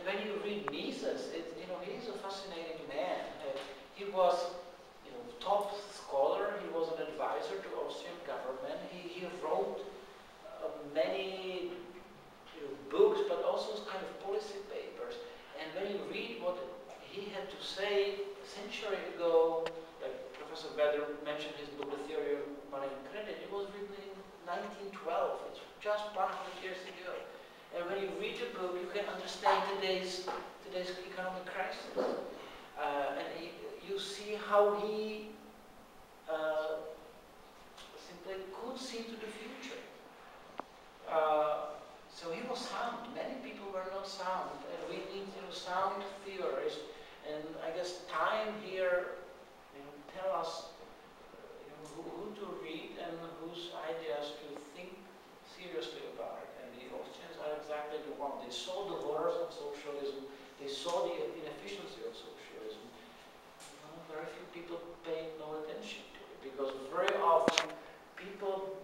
when you read Mises, he's a fascinating man. He was, top scholar. He was an advisor to Austrian government. He wrote many books, but also kind of policy papers. And when you read what he had to say a century ago, like Professor Vedder mentioned his book, The Theory of Money and Credit, it was written in 1912. It's just 100 years ago. And when you read the book, you can understand today's economic crisis. And you see how he simply could see to the future. So he was sound. Many people were not sound. And we need sound theorists. And I guess time here tell us who to read and whose ideas to think seriously about it. And the Austrians are exactly the one. They saw the horrors of socialism. They saw the inefficiency of socialism. Very few people pay no attention to it because very often people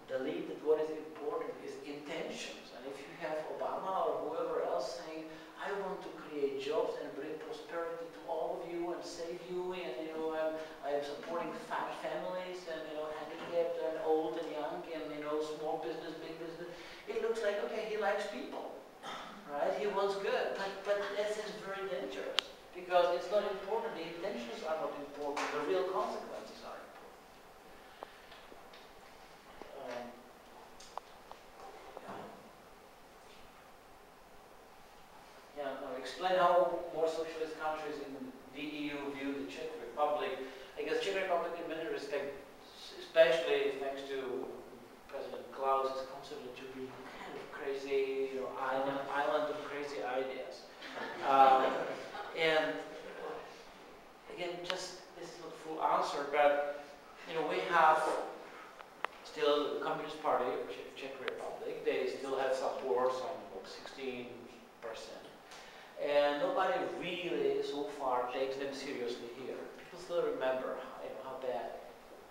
believe that what is important is intentions. And if you have Obama or whoever else saying, I want to create jobs and bring prosperity to all of you and save you, and I'm supporting fat families and handicapped and old and young and small business, big business. It looks like, okay, he likes people, right? He wants good, but this is very dangerous because it's not important. The intentions are not important. The real consequences are important. Explain how more socialist countries in the EU view the Czech Republic. I guess Czech Republic in many respects, especially thanks to President Klaus, is considered to be kind of crazy, island of crazy ideas. And again, just this is not a full answer, but we have still the Communist Party of Czech Republic. They still have support, some 16%. And nobody really, so far, takes them seriously here. People still remember how bad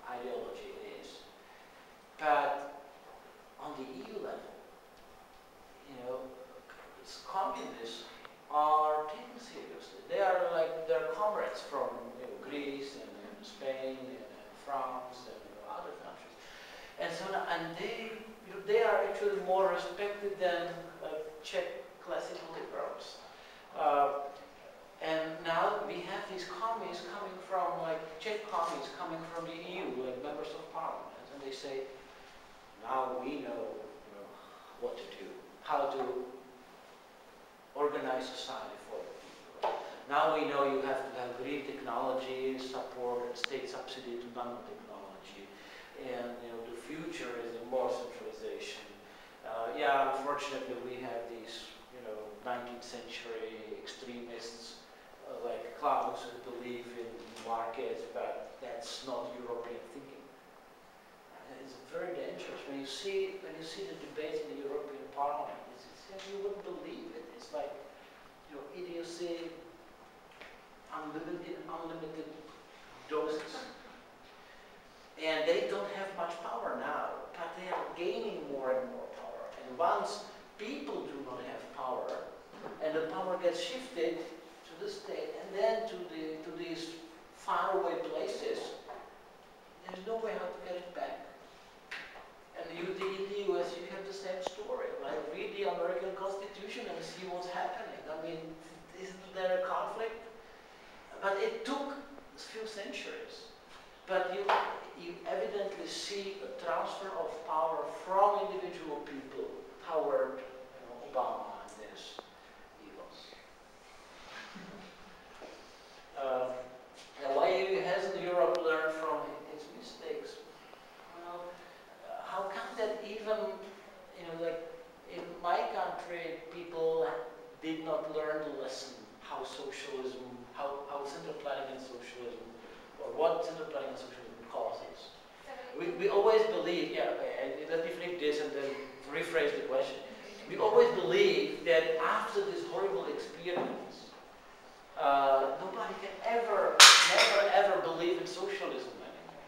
ideology it is. But on the EU level, communists are taken seriously. They are like their comrades from Greece and Spain and France and other countries. And so they are actually more respected than Czech classical liberals. And now we have these commies coming from, Czech commies coming from the EU, like members of parliament, and they say, now we know, what to do, how to organize society for the people. Now we know you have to have green technology, support, state subsidy to nanotechnology, and the future is more centralization. Unfortunately, we have these 19th century extremists like Klaus who believe in markets, but that's not European thinking. It's very dangerous. When you see the debates in the European Parliament, you wouldn't believe it. It's like idiocy, unlimited doses. And they don't have much power now, but they are gaining more and more power. And once people do not have power, and the power gets shifted to the state and then to these faraway places, there's no way how to get it back. And in the US, you have the same story, right? Read the American Constitution and see what's happening. I mean, isn't there a conflict? But it took a few centuries. But you evidently see a transfer of power from individual people toward Obama and his evils. Why hasn't Europe learned from its mistakes? Well, how come that even, in my country, people did not learn the lesson how socialism, how central planning and socialism, or what central planning and socialism causes. We always believe, let me flip this and then rephrase the question. We always believe that after this horrible experience, nobody can never ever believe in socialism anymore.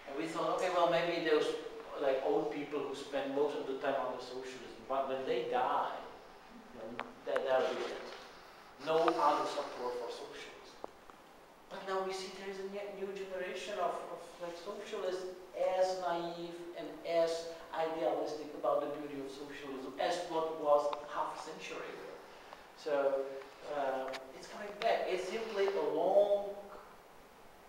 And we thought, okay, well maybe those old people who spend most of the time under socialism, but when they die, there are ideas. No other support for socialism. But now we see there is a new generation of like socialists as naive and as idealistic about the beauty of socialism as what was half a century ago. So it's coming back. It's simply a long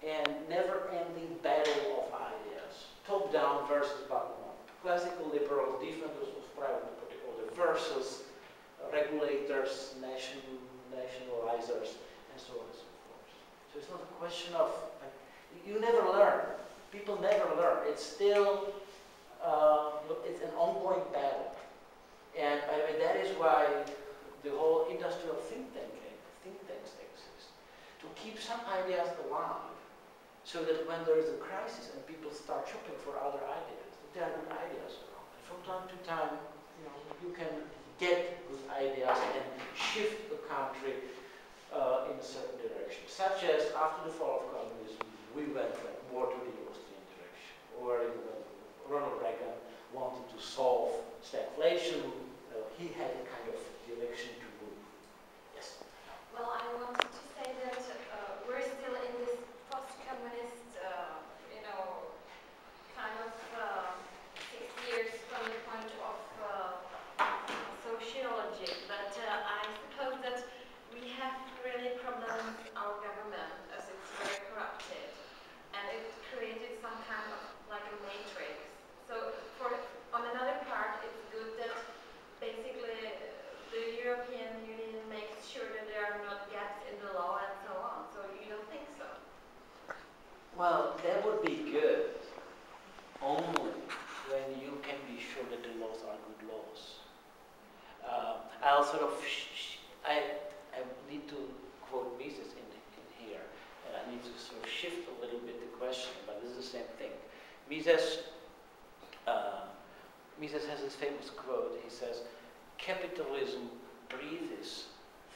and never-ending battle of ideas. Top-down versus bottom-up. Classical liberals, defenders of private property order versus regulators, nationalizers, and so on and so forth. So it's not a question of, like, you never learn. People never learn. It's still, it's an ongoing battle. And by the way, that is why the whole industrial think tanks exist. To keep some ideas alive, so that when there is a crisis and people start shopping for other ideas, there are good ideas around. And from time to time, you can get good ideas and shift the country in a certain direction. Such as after the fall of communism, we went more to the Austrian direction, or Ronald Reagan wanted to solve stagflation. He had a kind of direction to move. Yes. Well, I wanted to say that we're still in this post-communist, kind of 6 years from the point of sociology. But I suppose that we have really problems with our government as it's very corrupted, and it created some kind of like a matrix. So on another part, it's good that basically the European Union makes sure that there are not gaps in the law and so on. So you don't think so? Well, that would be good only when you can be sure that the laws are good laws. I'll sort of, I need to quote Mises in here, and I need to sort of shift a little bit the question, but this is the same thing. Mises has this famous quote. He says, "Capitalism breathes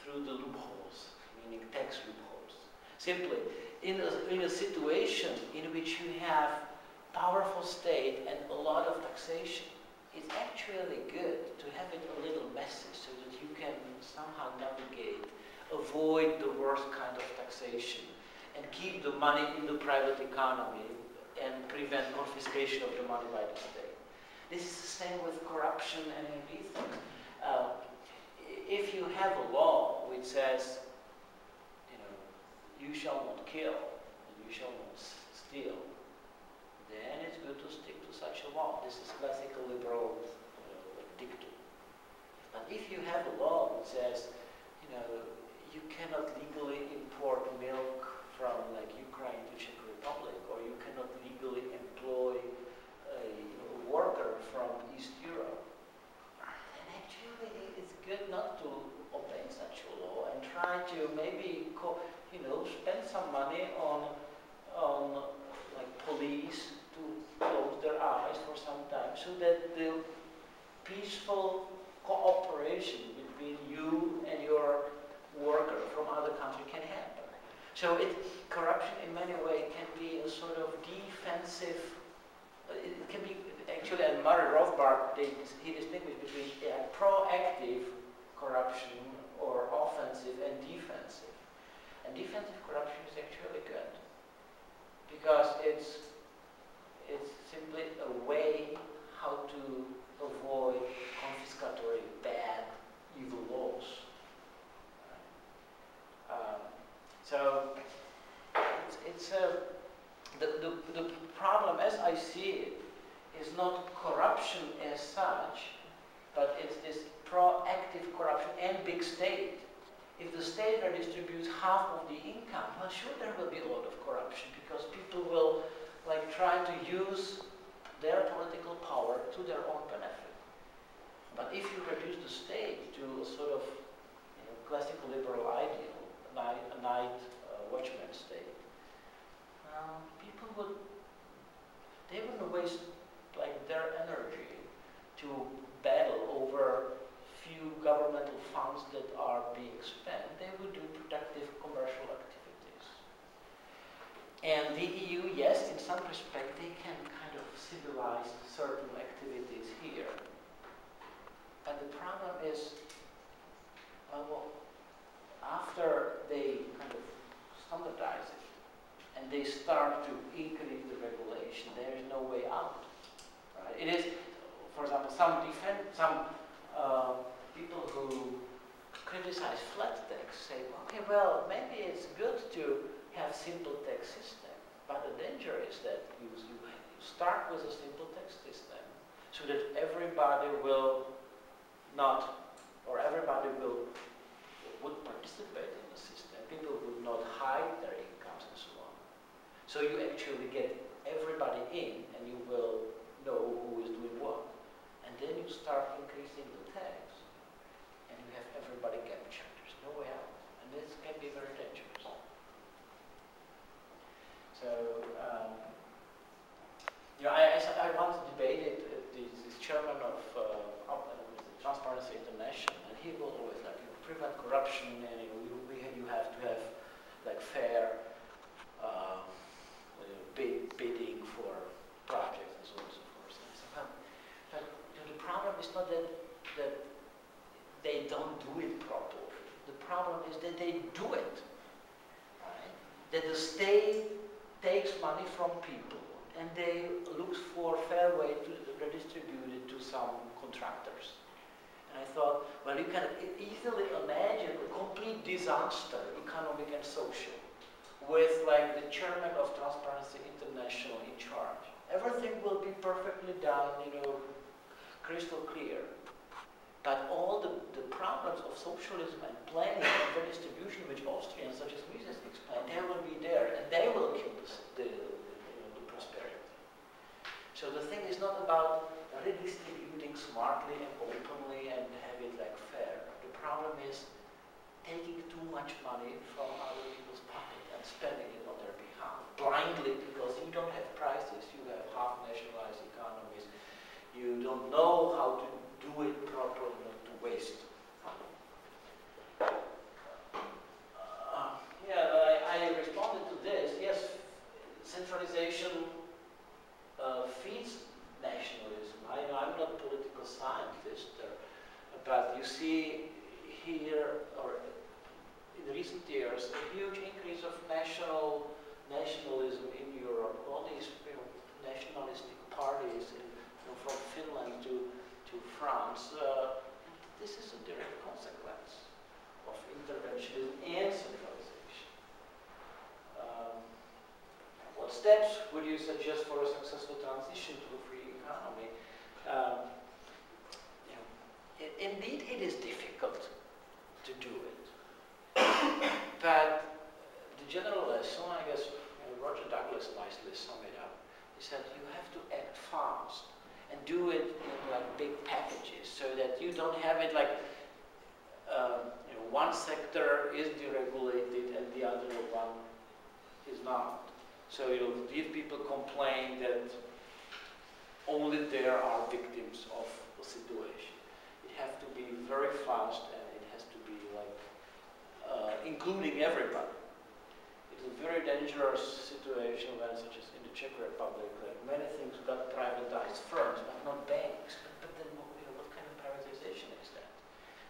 through the loopholes," meaning tax loopholes. Simply, in a situation in which you have powerful state and a lot of taxation, it's actually good to have it a little messy so that you can somehow navigate, avoid the worst kind of taxation, and keep the money in the private economy and prevent confiscation of the money by the state. This is the same with corruption and in these things. If you have a law which says, you shall not kill and you shall not steal, then it's good to stick to such a law. This is classical liberal dictum. But if you have a law that says, you cannot legally import milk from like Ukraine to Czech Republic, or you cannot legally employ a worker from East Europe, then actually it's good not to obey such a law and try to maybe spend some money on like police to close their eyes for some time, so that the peaceful cooperation between you and your worker from other country can happen. So corruption in many ways can be a sort of defensive. It can be actually, and Murray Rothbard, he distinguished between proactive corruption or offensive and defensive. And defensive corruption is actually good, because it's simply a way how to avoid confiscatory, bad, evil laws. So the problem, as I see it, is not corruption as such, but it's this proactive corruption and big state. If the state redistributes half of the income, well, sure, there will be a lot of corruption, because people will try to use their political power to their own benefit. But if you reduce the state to a sort of classical liberal ideal, a night watchman state, people wouldn't waste their energy to battle over few governmental funds that are being spent. They would do productive commercial activities. And the EU, yes, in some respect, they can kind of civilize certain activities here. And the problem is, well, after they kind of standardize it and they start to increase the regulation, there is no way out. Right? It is, for example, some people who criticize flat tax say, okay, well, maybe it's good to have simple tax system, but the danger is that you start with a simple tax system so that everybody will not, or everybody would participate in the system. People would not hide their incomes and so on. So you actually get everybody in and you will know who is doing what. And then you start increasing the tax and you have everybody captured. There's no way out. And this can be very dangerous. So, I once debated this chairman of Transparency International, and he will always like prevent corruption, and you have to have like fair bidding for projects and so on and so forth. And so on. But the problem is not that they don't do it properly. The problem is that they do it. Right? That the state takes money from people and they look for a fair way to redistribute it to some contractors. And I thought, well, you can easily imagine a complete disaster, economic and social, with like the chairman of Transparency International in charge. Everything will be perfectly done, crystal clear. But all the problems of socialism and planning and redistribution, which Austrians such as Mises explain, they will be there, and they will kill the prosperity. So the thing is not about redistributing smartly and openly and have it like fair. The problem is taking too much money from other people's pocket and spending it on their behalf blindly, because you don't have prices, you have half-nationalized economies, you don't know how to do it properly, not to waste. I responded to this. Yes, centralization feeds nationalism. I'm not a political scientist, but you see here, or in recent years, a huge increase of nationalism in Europe. All these nationalistic parties from Finland to France. This is a direct consequence of interventionism and centralization. What steps would you suggest for a successful transition to a free economy? Indeed, it is difficult to do it. But the general lesson, I guess, Roger Douglas nicely summed it up. He said you have to act fast and do it in like big packages, so that you don't have it like one sector is deregulated and the other one is not. So these people complain that only there are victims of the situation. It has to be very fast, and it has to be like including everybody. It's a very dangerous situation when, such as in the Czech Republic, like many things got privatized firms, but not banks. But then what kind of privatization is that?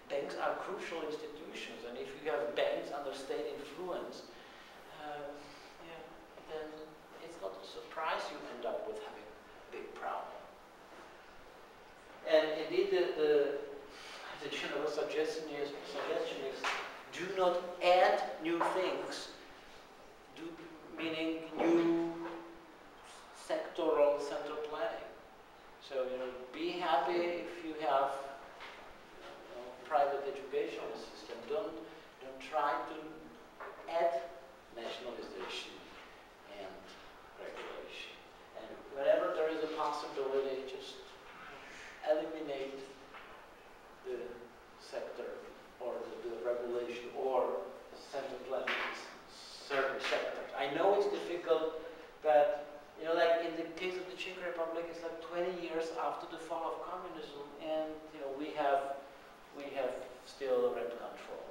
Banks are crucial institutions, and if you have banks under state influence, then it's not a surprise you end up with having a big problem. And indeed, the general suggestion is do not add new things, meaning new sectoral center planning. So be happy if you have private educational system. Don't try to add nationalization and regulation. And whenever there is a possibility, just eliminate the sector or the regulation or center planning in certain sectors. I know it's difficult, but like in the case of the Czech Republic, it's like 20 years after the fall of communism, and we have still rent control.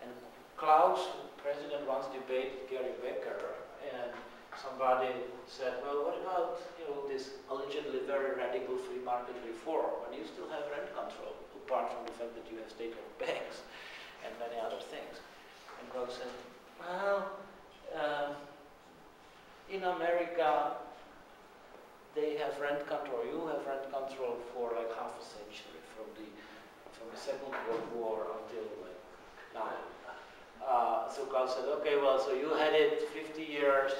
And Klaus, president, once debated Gary Becker, and somebody said, well, what about this allegedly very radical free market reform when you still have rent control, apart from the fact that you have state-owned banks and many Carl said, well, in America, they have rent control. You have rent control for like half a century, from the Second World War until like now. So Carl said, okay, well, so you had it 50 years,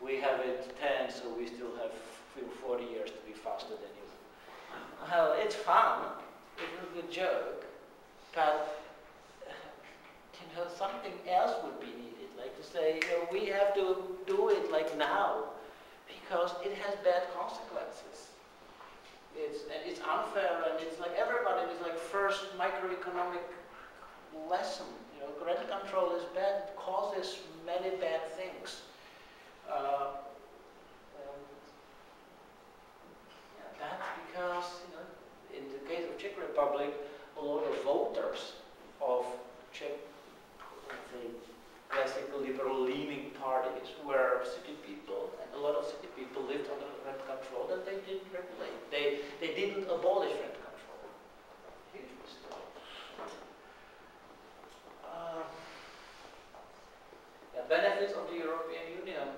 we have it 10, so we still have 40 years to be faster than you. Well, it's fun. It was a good joke, but something else would be needed, like to say, we have to do it like now, because it has bad consequences. It's unfair, and it's like everybody is like first microeconomic lesson. Rent control is bad. It causes many bad things. That's because, in the case of Czech Republic, a lot of voters of Czech, classical liberal-leaning parties were city people, and a lot of city people lived under rent control, and they didn't regulate. They didn't abolish rent control. Huge mistake. Benefits of the European Union.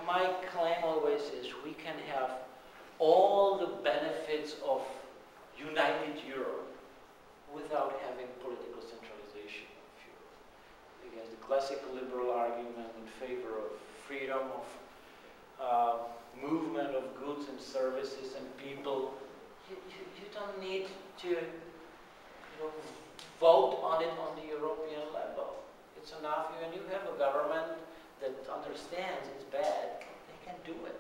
My claim always is we can have all the benefits of united Europe without having political centralization of Europe. Against the classical liberal argument in favor of freedom of movement of goods and services and people, you don't need to vote on it on the European level. It's enough when you have a government that understands it's bad, they can do it.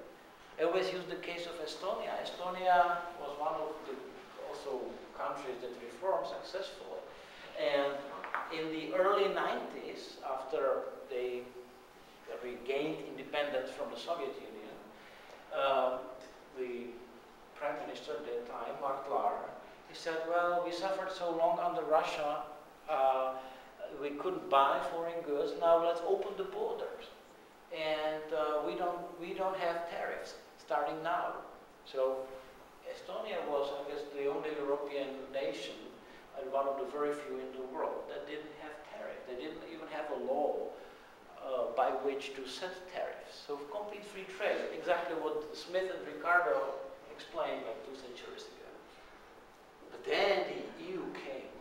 I always use the case of Estonia. Estonia was one of the also countries that reformed successfully. And in the early 90s, after they regained independence from the Soviet Union, the Prime Minister at that time, Mark Lahr, he said, well, we suffered so long under Russia, we couldn't buy foreign goods, now let's open the borders. And we don't have tariffs starting now. So Estonia was, I guess, the only European nation, and one of the very few in the world, that didn't have tariffs. They didn't even have a law by which to set tariffs. So complete free trade, exactly what Smith and Ricardo explained like 2 centuries ago. But then the EU came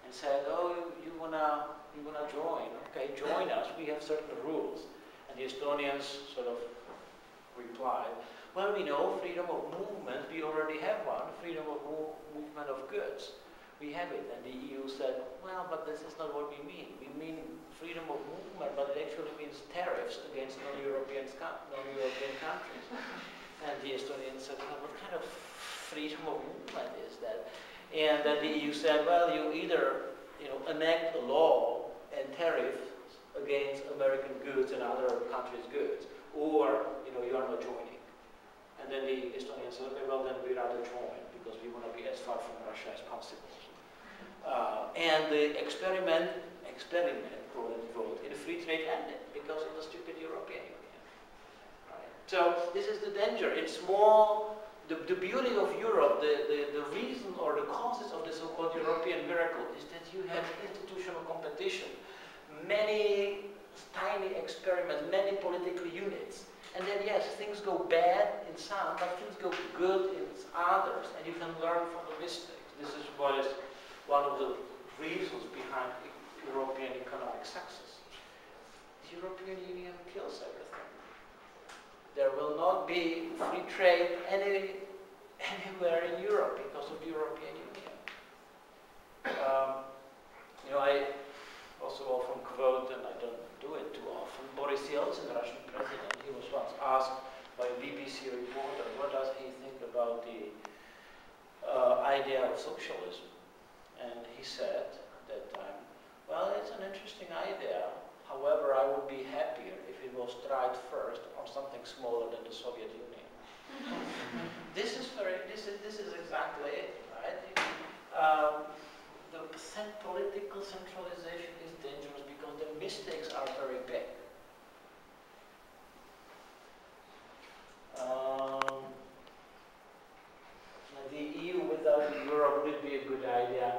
and said, oh, you wanna join? Okay, join us, we have certain rules. And the Estonians sort of replied, well, we know freedom of movement, we already have one, freedom of movement of goods. We have it. And the EU said, well, but this is not what we mean. We mean freedom of movement, but it actually means tariffs against non-European countries. And the Estonians said, well, what kind of freedom of movement is that? And then the EU said, well, you either enact a law and tariffs against American goods and other countries' goods, or you are not joining. And then the Estonians said, okay, well then we'd rather join because we want to be as far from Russia as possible. And the experiment quote, in free trade ended because of the stupid European Union. Right? So this is the danger. It's more the beauty of Europe, the reason or the causes of the so-called European miracle is that you have institutional competition, many tiny experiments, many political units. And then yes, things go bad in some, but things go good in others, and you can learn from the mistakes. This is what is one of the reasons behind European economic success. The European Union kills everything. There will not be free trade anywhere in Europe because of the European Union. I also often quote, and I don't do it too often, Boris Yeltsin, the Russian president. He was once asked by a BBC reporter, what does he think about the idea of socialism? And he said at that time, well, it's an interesting idea. However, I would be happier if it was tried first on something smaller than the Soviet Union. This is exactly it, right? The political centralization is dangerous because the mistakes are very big. The EU without Europe would be a good idea.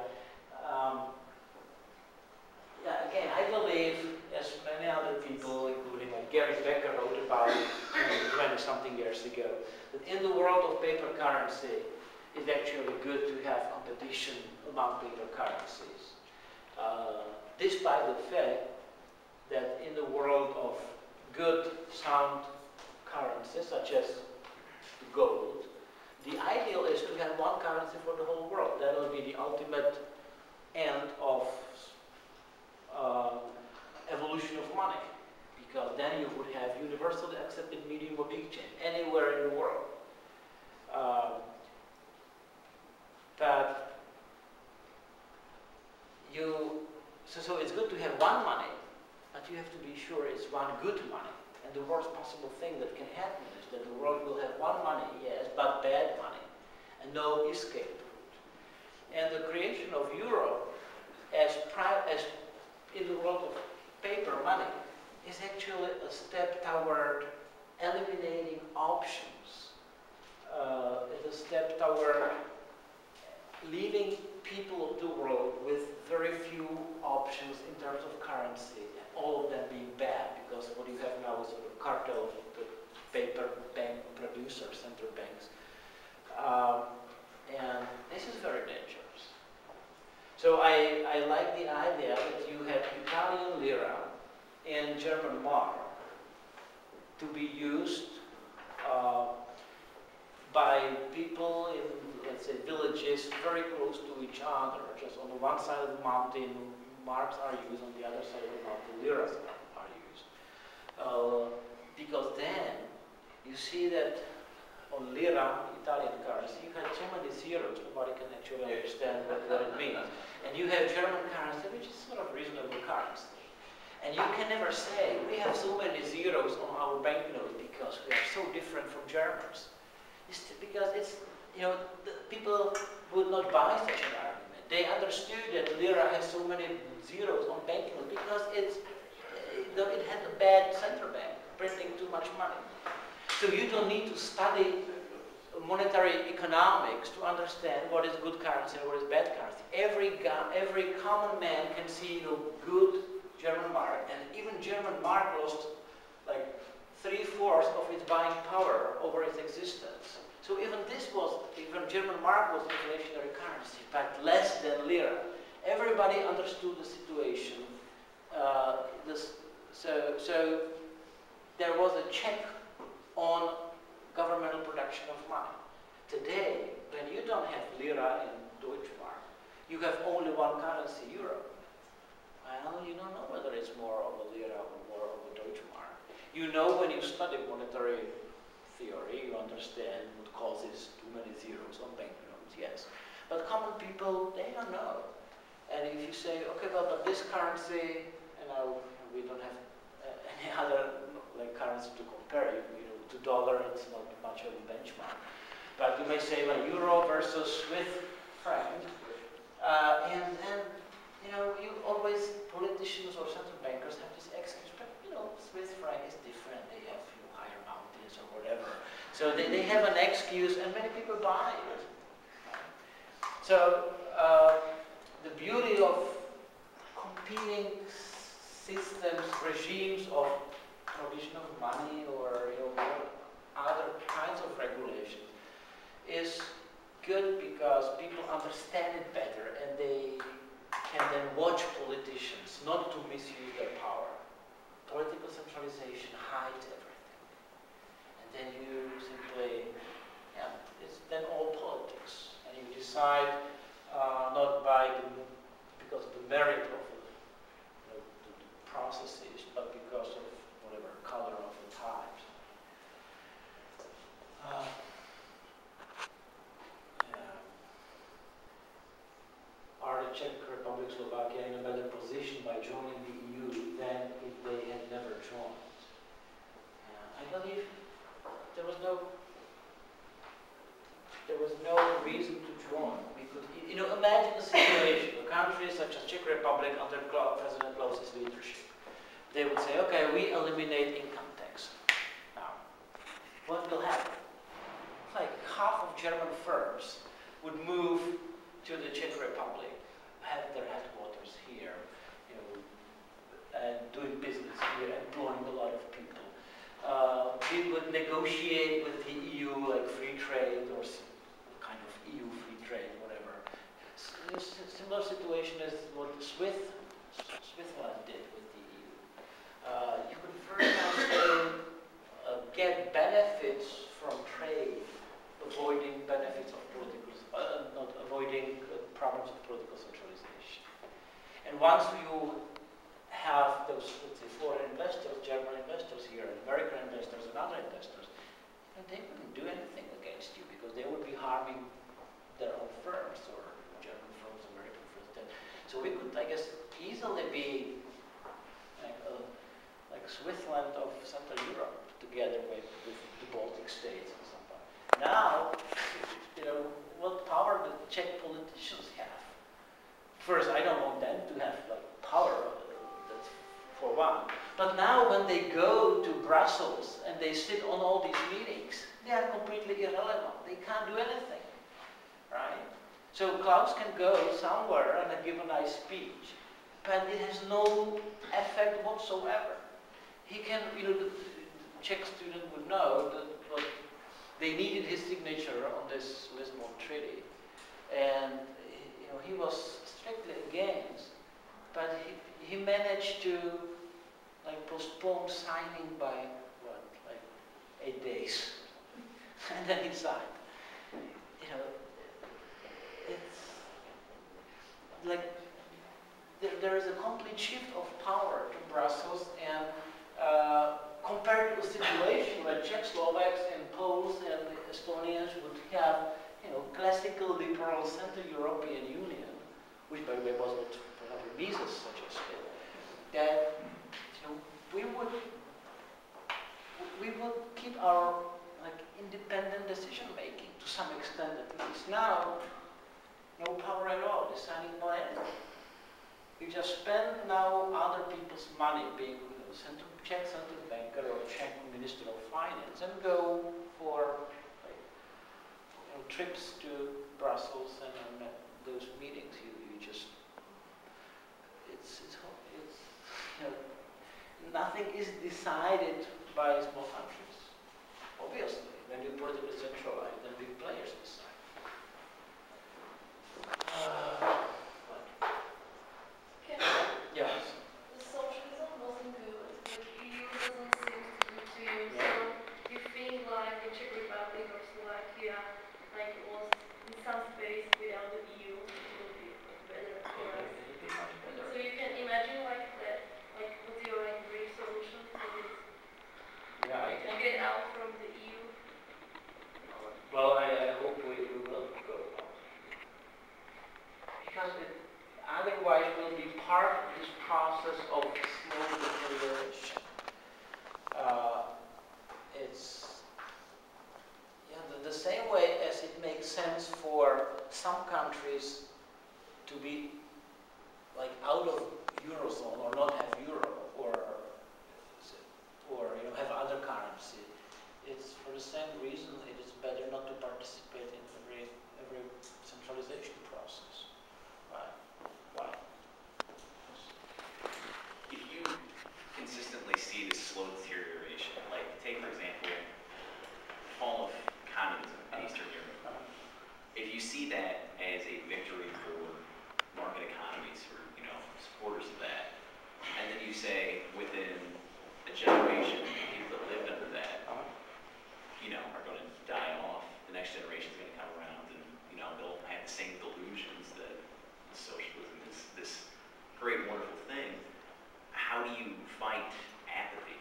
currency, it's actually good to have competition among paper currencies. Despite the fact that in the world of good, sound currencies, such as gold, the ideal is to have one currency for the whole world. That will be the ultimate end of evolution of money, because then you would have universally accepted medium of exchange anywhere in the world. So it's good to have one money, but you have to be sure it's one good money. And the worst possible thing that can happen is that the world will have one money, yes, but bad money, and no escape route. And the creation of euro as in the world of paper money is actually a step toward eliminating options. It's a step toward leaving people of the world with very few options in terms of currency, all of them being bad, because what you have now is a cartel of the paper bank producers, central banks. And this is very dangerous. So I like the idea that you have Italian lira and German mark to be used by people in, let's say, villages very close to each other. Just on the one side of the mountain, marks are used, on the other side of the mountain, liras are used. Because then you see that on lira, Italian currency, you have so many zeros, nobody can actually understand what it means. And you have German currency, which is sort of reasonable currency. And you can never say, we have so many zeros on our banknote because we are so different from Germans. It's because it's, the people would not buy such an argument. They understood that lira has so many zeros on banknote because it had a bad central bank, printing too much money. So you don't need to study monetary economics to understand what is good currency and what is bad currency. Every common man can see good German mark, and even German mark lost like 3/4 of its buying power over its existence. So even German mark was inflationary currency, but less than lira. Everybody understood the situation. So there was a check on governmental production of money. Today, when you don't have lira and Deutschmark, you have only one currency, euro. Well, you don't know whether it's more of a lira or more of a Deutschmark. You know, when you study monetary theory, you understand what causes too many zeros on banknotes, yes. But common people, they don't know. And if you say, okay, well, but this currency, we don't have any other currency to compare, to dollar, it's not much of a benchmark. But you may say, well, euro versus Swiss franc, and you always, politicians or central bankers have this excuse, but Swiss franc is different, they have higher mountains or whatever. So they have an excuse, and many people buy it. So the beauty of competing systems, regimes of provision of money or other kinds of regulations is good because people understand it better and they can then watch politicians not to misuse their power. Political centralization hides everything. And then you simply, it's then all politics. And you decide not because of the merit of the processes, but because of whatever color of the times. Are the Czech Republic, Slovakia in a better position by joining the EU than if they had never joined? I believe there was no reason to join. We could, imagine a situation, a country such as Czech Republic under President Klaus's leadership. They would say, okay, we eliminate income tax. Now, what will happen? Like half of German firms would move to the Czech Republic, have their headquarters here, and doing business here, employing a lot of people. we would negotiate with the EU like free trade or kind of EU free trade, whatever. It's a similar situation as what Switzerland did with the EU. You could first get benefits from trade, avoiding benefits of political, not avoiding problems of political centralization. And once you have those, let's say, foreign investors, German investors here, American investors, and other investors, they wouldn't do anything against you because they would be harming their own firms or German firms, American firms. So we could, I guess, easily be like Switzerland of Central Europe, together with the Baltic states and so on. Now, what power the Czech politicians have? First, I don't want them to have like power. That's for one. But now, when they go to Brussels and they sit on all these meetings, they are completely irrelevant. They can't do anything, right? So Klaus can go somewhere and give a nice speech, but it has no effect whatsoever. He can, the Czech student would know that they needed his signature on this Lisbon Treaty, and he was strictly against, but he managed to postpone signing by 8 days, and then he signed. It's like there is a complete shift of power to Brussels, and compared to a situation where Czechoslovaks and Poles and Estonians would have, classical liberal Central European Union, which by the way was what probably Mises suggested, that we would keep our independent decision making to some extent at least. Now, no power at all, deciding on anything. You just spend now other people's money, being Czech central banker or Czech minister of finance, and go for trips to Brussels and those meetings. You just nothing is decided by small countries. Obviously, when you politically centralize, then big players decide. Yes. The socialism wasn't good. The EU doesn't seem to be to you. So you feel like the Czech Republic or Slovakia, was in some space without the EU, it would be better for us. So you can imagine that, what's your brief solution for this? Yeah, to get out from the EU. Well, I hope we will go out. Because otherwise we'll be part of this process of slow deterioration. It's the same way as it makes sense for some countries to be out of Eurozone or not have euro or have other currency. It's for the same reason it is better not to participate in every centralization process. Why? If you consistently see this slow deterioration, take for example, fall of communism in Eastern Europe. If you see that as a victory for market economies, for supporters of that, and then you say within a generation, people that lived under that, are going to die off. The next generation is going to come around, and they'll have the same delusions that socialism is this great, wonderful thing. How do you fight apathy,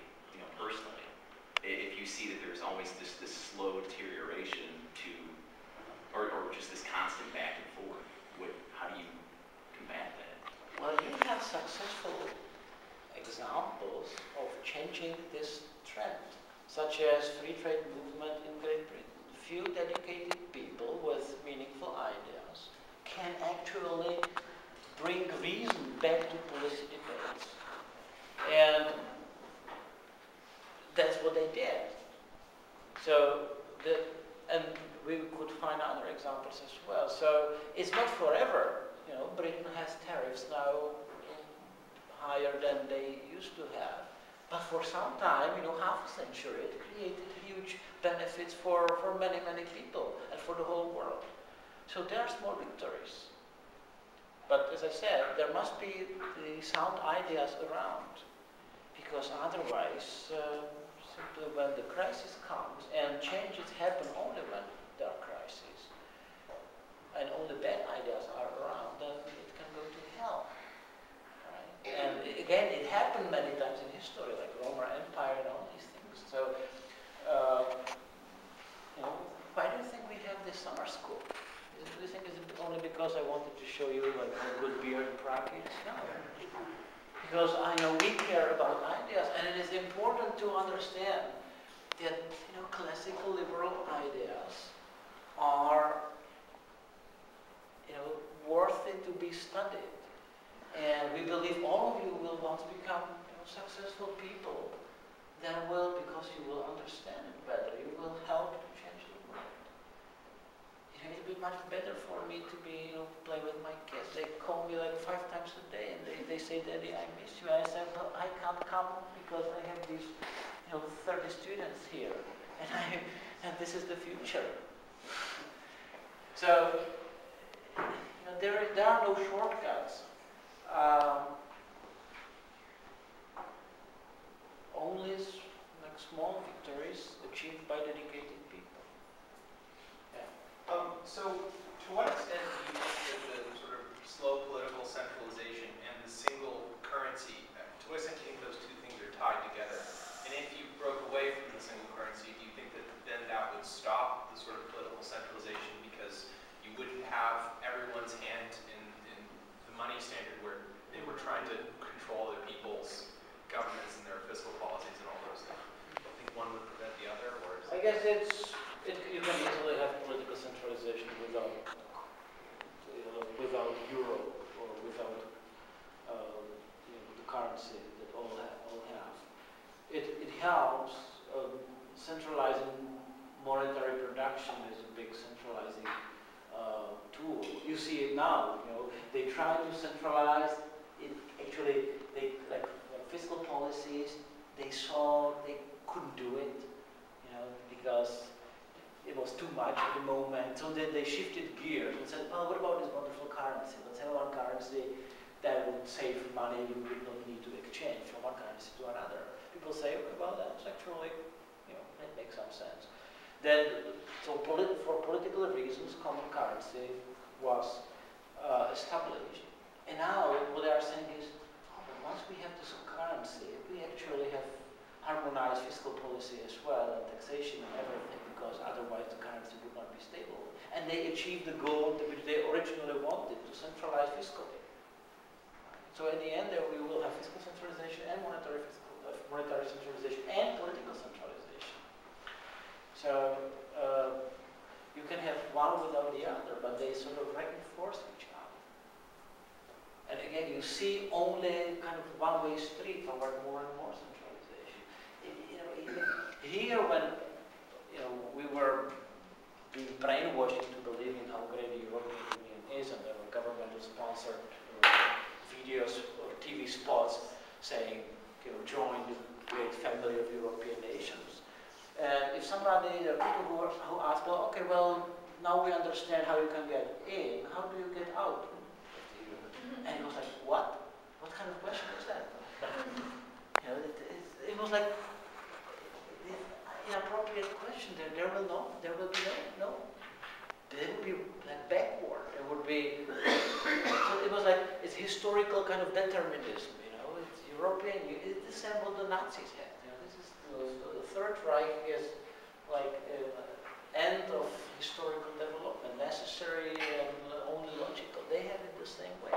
personally? If you see that there's always this slow deterioration or just this constant back and forth, how do you combat that? Well, you have successful examples of changing this trend, such as free trade movement in Great Britain. Few dedicated people with meaningful ideas can actually bring reason back to policy debates. And that's what they did. So, and we could find other examples as well. So it's not forever. Britain has tariffs now higher than they used to have. But for some time, half a century, it created huge benefits for many, many people and for the whole world. So there are small victories. But as I said, there must be the sound ideas around, because otherwise, simply when the crisis comes, and changes happen only when there are crises, and only bad ideas are around, then it can go to hell. Right? And again, it happened many times in history, like Roman Empire and all these things. So, why do you think we have this summer school? Do you think it's only because I wanted to show you like how good beer in Prague is? No. Because I know we care about ideas, and it is important to understand that classical liberal ideas are worthy to be studied. And we believe all of you will once become successful people. Then will, because you will understand it better, you will help to change the world. It would be much better for me to be, play with my kids. They call me like 5 times a day, and they say, Daddy, I miss you. And I said, well, I can't come because I have these, 30 students here, and this is the future. So, there are no shortcuts. Only like small victories achieved by dedicated people. Yeah. So, to what extent do you think that the sort of slow political centralization and the single currency, to what extent do you think those two things are tied together? And if you broke away from the single currency, do you think that then that would stop the sort of political centralization because you wouldn't have everyone's hand in the money standard where they were trying to control the people's governments and their fiscal policies and all those things? Do you think one would prevent the other, or is I guess you can easily have political centralization without euro or without the currency that all have. It helps. Centralizing monetary production is a big centralizing tool. You see it now. They try to centralize it. Actually, they like fiscal policies. They saw they couldn't do it, because it was too much at the moment. So then they shifted gears and said, well, what about this wonderful currency? Let's have one currency that would save money. We would not need to exchange from one currency to another. People say, okay, well, that's actually, it makes some sense. Then, so for political reasons, common currency was established. And now what they are saying is, once we have this currency, we actually have harmonized fiscal policy as well, and taxation and everything, because otherwise the currency would not be stable. And they achieved the goal which they originally wanted, to centralize fiscally. So in the end, there we will have fiscal centralization and monetary centralization and political centralization. So you can have one without the other, but they sort of reinforce each other. And again, you see only kind of one-way street toward more and more centralization. Even here, when we were being brainwashed into believing how great the European Union is, and there were government-sponsored videos or TV spots saying, join the great family of European nations. And if somebody, there are people who ask, well, okay, well, now we understand how you can get in, how do you get out? And it was like, what? What kind of question is that? It was like an inappropriate question. There will be no. They would be like backward. It would be. So it was like it's historical kind of determinism. It's European. It's the same what the Nazis had. This is the Third Reich is like an end of historical development, necessary and only logical. They have it the same way.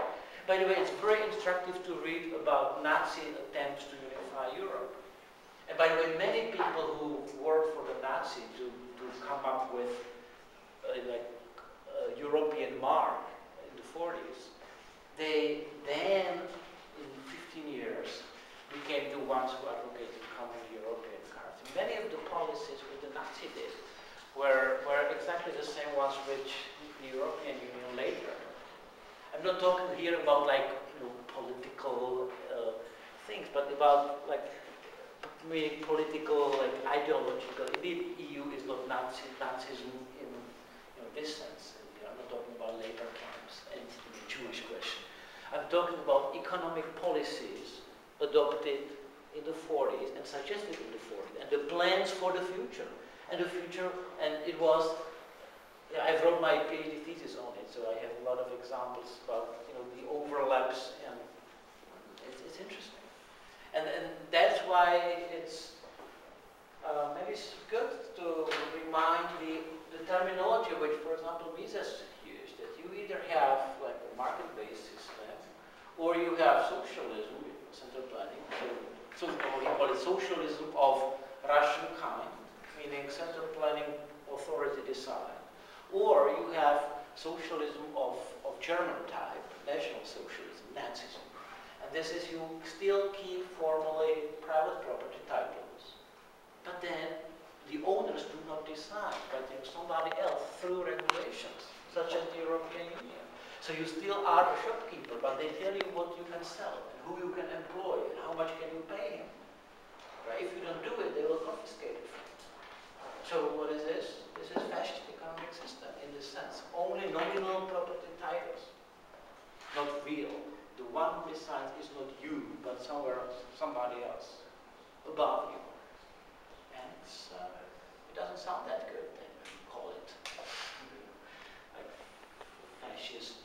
By the way, it's very instructive to read about Nazi attempts to unify Europe. And by the way, many people who worked for the Nazi to come up with European mark in the 40s, they then, in 15 years, became the ones who advocated common European currency. Many of the policies which the Nazi did were exactly the same ones which the European Union later. I'm not talking here about political things, but about meaning political, like ideological. Indeed, EU is not Nazism in this sense. I'm not talking about labor camps and the Jewish question. I'm talking about economic policies adopted in the 40s and suggested in the 40s, and the plans for the future. And the future, and it was, I wrote my PhD thesis on it, so I have a lot of examples about the overlaps, and it's interesting. And that's why it's maybe it's good to remind the terminology which, for example, Mises used, that you either have like a market-based system, or you have socialism, central planning, so we call it socialism of Russian kind, meaning central planning authority decide, or you have socialism of German type, National Socialism, Nazism. And this is, you still keep formally private property titles, but then the owners do not decide, but somebody else through regulations, such as the European Union. So you still are a shopkeeper, but they tell you what you can sell, and who you can employ, and how much can you pay him. Right? If you don't do it, they will confiscate it. So what is this? This is fascist economic system in this sense. Only nominal property titles, not real. The one who decides is not you, but somebody else above you. And it doesn't sound that good when you call it like fascist